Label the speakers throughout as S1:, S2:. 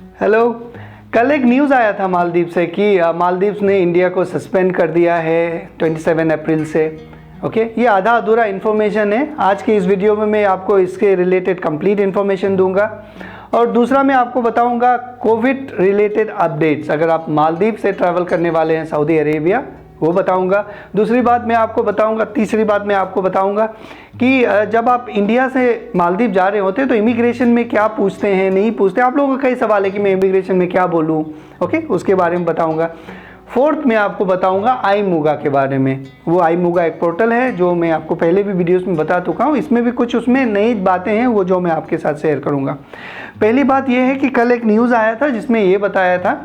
S1: Hello. कल एक news आया था मालदीव से कि मालदीव्स ने इंडिया को सस्पेंड कर दिया है 27 अप्रैल से। ओके, ये आधा अधूरा इन्फॉर्मेशन है। आज की इस वीडियो में मैं आपको इसके रिलेटेड कंप्लीट इन्फॉर्मेशन दूंगा और दूसरा मैं आपको बताऊंगा कोविड रिलेटेड अपडेट्स। अगर आप मालदीव से ट्रैवल करने वाले हैं सऊदी अरेबिया, वो बताऊंगा। दूसरी बात मैं आपको बताऊंगा, तीसरी बात मैं आपको बताऊंगा कि जब आप इंडिया से मालदीव जा रहे होते हैं तो इमिग्रेशन में क्या पूछते हैं, नहीं पूछते। आप लोगों का कई सवाल है कि मैं इमिग्रेशन में क्या बोलूं, ओके, उसके बारे में बताऊंगा। फोर्थ मैं आपको बताऊंगा आईमूगा के बारे में। वो आईमूगा एक पोर्टल है जो मैं आपको पहले भी वीडियोस में बता चुका हूँ। इसमें भी कुछ उसमें नई बातें हैं वो जो मैं आपके साथ शेयर करूँगा। पहली बात यह है कि कल एक न्यूज़ आया था जिसमें ये बताया था,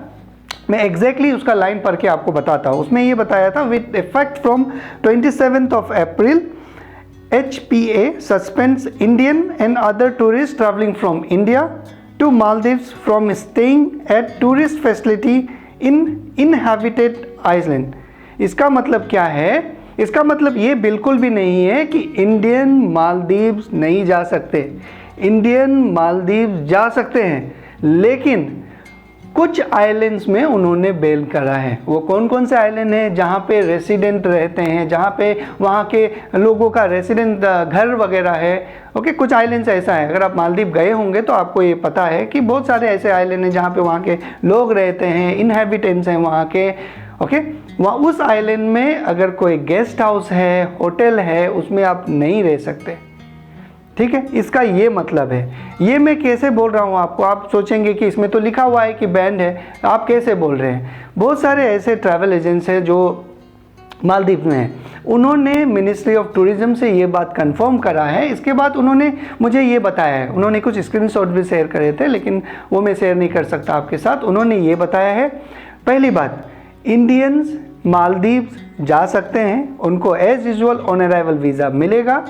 S1: मैं एग्जैक्टली उसका लाइन पढ़ के आपको बताता हूँ। उसमें ये बताया था with effect from 27th of April HPA suspends Indian and other tourists traveling from India to Maldives from staying at tourist facility in inhabited island। इसका मतलब क्या है? इसका मतलब ये बिल्कुल भी नहीं है कि इंडियन मालदीव्स नहीं जा सकते। इंडियन मालदीव्स जा सकते हैं, लेकिन कुछ आइलैंड्स में उन्होंने बैन करा है। वो कौन कौन से आइलैंड हैं? जहाँ पे रेसिडेंट रहते हैं, जहाँ पे वहाँ के लोगों का रेसिडेंट घर वगैरह है। ओके, कुछ आइलैंड्स ऐसा है, अगर आप मालदीव गए होंगे तो आपको ये पता है कि बहुत सारे ऐसे आइलैंड हैं जहाँ पे वहाँ के लोग रहते हैं, इनहेबिटेंट्स हैं वहाँ के। ओके, वहाँ उस आइलैंड में अगर कोई गेस्ट हाउस है, होटल है, उसमें आप नहीं रह सकते। ठीक है, इसका ये मतलब है। ये मैं कैसे बोल रहा हूँ आपको, आप सोचेंगे कि इसमें तो लिखा हुआ है कि बैंड है, आप कैसे बोल रहे हैं? बहुत सारे ऐसे ट्रैवल एजेंट्स हैं जो मालदीव में हैं, उन्होंने मिनिस्ट्री ऑफ टूरिज्म से ये बात कंफर्म करा है। इसके बाद उन्होंने मुझे ये बताया है, उन्होंने कुछ स्क्रीनशॉट भी शेयर करे थे लेकिन वो मैं शेयर नहीं कर सकता आपके साथ। उन्होंने ये बताया है, पहली बात, इंडियंस मालदीव जा सकते हैं, उनको as usual on arrival visa मिलेगा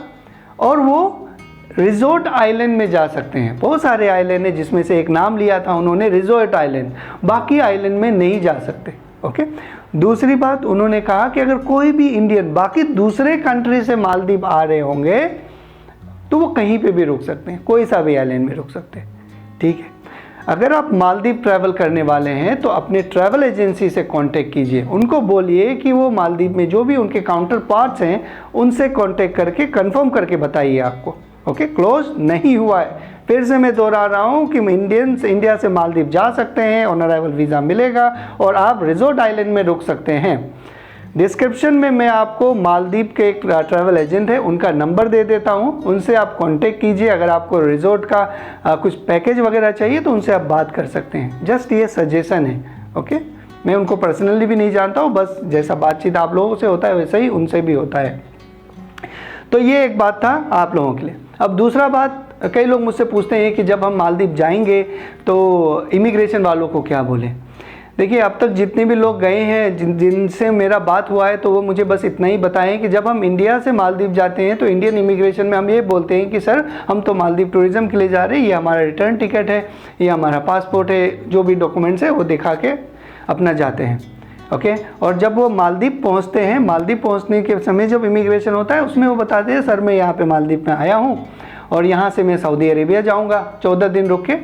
S1: और वो रिजोर्ट आइलैंड में जा सकते हैं। बहुत सारे आइलैंड हैं जिसमें से एक नाम लिया था उन्होंने, रिजोर्ट आइलैंड, बाकी आइलैंड में नहीं जा सकते। ओके, दूसरी बात उन्होंने कहा कि अगर कोई भी इंडियन बाकी दूसरे कंट्री से मालदीव आ रहे होंगे तो वो कहीं पे भी रुक सकते हैं, कोई सा भी आइलैंड में रुक सकते हैं। ठीक है, अगर आप मालदीव ट्रैवल करने वाले हैं तो अपने ट्रैवल एजेंसी से कांटेक्ट कीजिए, उनको बोलिए कि वो मालदीव में जो भी उनके काउंटर पार्ट्स हैं उनसे कांटेक्ट करके कंफर्म करके बताइए आपको। ओके, क्लोज नहीं हुआ है। फिर से मैं दोहरा रहा हूँ कि इंडियंस इंडिया से मालदीव जा सकते हैं, ऑन अराइवल वीज़ा मिलेगा और आप रिजोर्ट आइलैंड में रुक सकते हैं। डिस्क्रिप्शन में मैं आपको मालदीव के एक ट्रैवल एजेंट है, उनका नंबर दे देता हूँ, उनसे आप कांटेक्ट कीजिए। अगर आपको रिजोर्ट का कुछ पैकेज वगैरह चाहिए तो उनसे आप बात कर सकते हैं। जस्ट ये सजेशन है। ओके, मैं उनको पर्सनली भी नहीं जानता हूँ, बस जैसा बातचीत आप लोगों से होता है वैसा ही उनसे भी होता है। तो ये एक बात था आप लोगों के लिए। अब दूसरा बात, कई लोग मुझसे पूछते हैं कि जब हम मालदीव जाएंगे तो इमिग्रेशन वालों को क्या बोलें। देखिए, अब तक जितने भी लोग गए हैं जिनसे मेरा बात हुआ है तो वो मुझे बस इतना ही बताएं कि जब हम इंडिया से मालदीव जाते हैं तो इंडियन इमिग्रेशन में हम ये बोलते हैं कि सर हम तो मालदीव टूरिज़्म के लिए जा रहे हैं, ये हमारा रिटर्न टिकट है, ये हमारा पासपोर्ट है, जो भी डॉक्यूमेंट्स है वो दिखा के अपना जाते हैं। ओके, और जब वो मालदीव पहुंचते हैं, मालदीव पहुंचने के समय जब इमिग्रेशन होता है उसमें वो बताते हैं सर मैं यहाँ पे मालदीव में आया हूँ और यहाँ से मैं सऊदी अरेबिया जाऊँगा 14 दिन रुक के।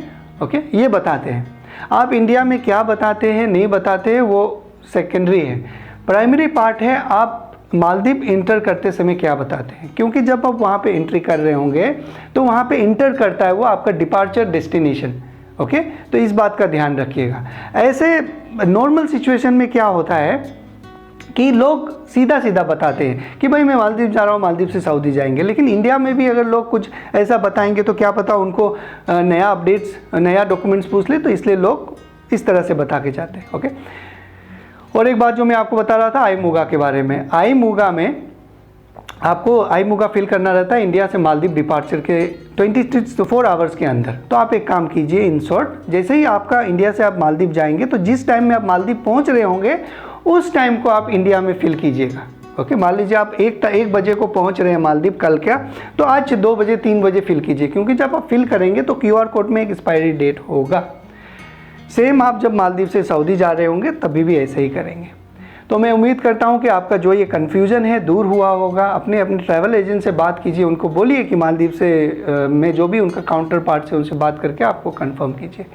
S1: ओके, ये बताते हैं। आप इंडिया में क्या बताते हैं नहीं बताते हैं वो सेकेंडरी है। प्राइमरी पार्ट है आप मालदीव इंटर करते समय क्या बताते हैं, क्योंकि जब आप वहाँ पे एंट्री कर रहे होंगे तो वहाँ पे इंटर करता है वो आपका डिपार्चर डेस्टिनेशन। ओके, तो इस बात का ध्यान रखिएगा। ऐसे नॉर्मल सिचुएशन में क्या होता है कि लोग सीधा सीधा बताते हैं कि भाई मैं मालदीव जा रहा हूँ, मालदीव से सऊदी जाएंगे। लेकिन इंडिया में भी अगर लोग कुछ ऐसा बताएंगे तो क्या पता उनको नया अपडेट्स, नया डॉक्यूमेंट्स पूछ ले, तो इसलिए लोग इस तरह से बता के जाते हैं। ओके, और एक बात जो मैं आपको बता रहा था आईमूगा के बारे में। आईमूगा में आपको आईमूगा फिल करना रहता है इंडिया से मालदीव डिपार्चर के 24 आवर्स के अंदर। तो आप एक काम कीजिए, इन शॉर्ट, जैसे ही आपका इंडिया से आप मालदीव जाएंगे तो जिस टाइम में आप मालदीव पहुंच रहे होंगे उस टाइम को आप इंडिया में फिल कीजिएगा। ओके, मान लीजिए आप 1 बजे को पहुंच रहे हैं मालदीव कल क्या, तो आज 2 बजे 3 बजे फिल कीजिए, क्योंकि जब आप फिल करेंगे तो QR कोड में एक एक्सपायरी डेट होगा। सेम आप जब मालदीव से सऊदी जा रहे होंगे तभी भी ऐसे ही करेंगे। तो मैं उम्मीद करता हूं कि आपका जो ये कन्फ्यूज़न है दूर हुआ होगा। अपने ट्रैवल एजेंट से बात कीजिए, उनको बोलिए कि मालदीव से में जो भी उनका काउंटर पार्ट है उनसे बात करके आपको कंफर्म कीजिए।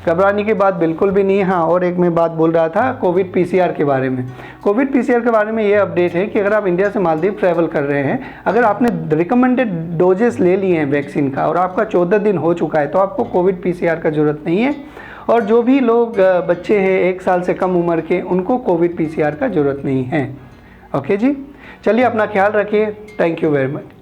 S1: घबराने की बात बिल्कुल भी नहीं है। हाँ, और एक मैं बात बोल रहा था कोविड पीसीआर के बारे में। कोविड पीसीआर के बारे में ये अपडेट है कि अगर आप इंडिया से मालदीव ट्रैवल कर रहे हैं, अगर आपने रिकमेंडेड डोजेस ले लिए हैं वैक्सीन का और आपका 14 दिन हो चुका है, तो आपको कोविड पीसीआर का ज़रूरत नहीं है। और जो भी लोग बच्चे हैं 1 साल से कम उम्र के, उनको कोविड पीसीआर का ज़रूरत नहीं है। ओके जी, चलिए अपना ख्याल रखिए। Thank you very much.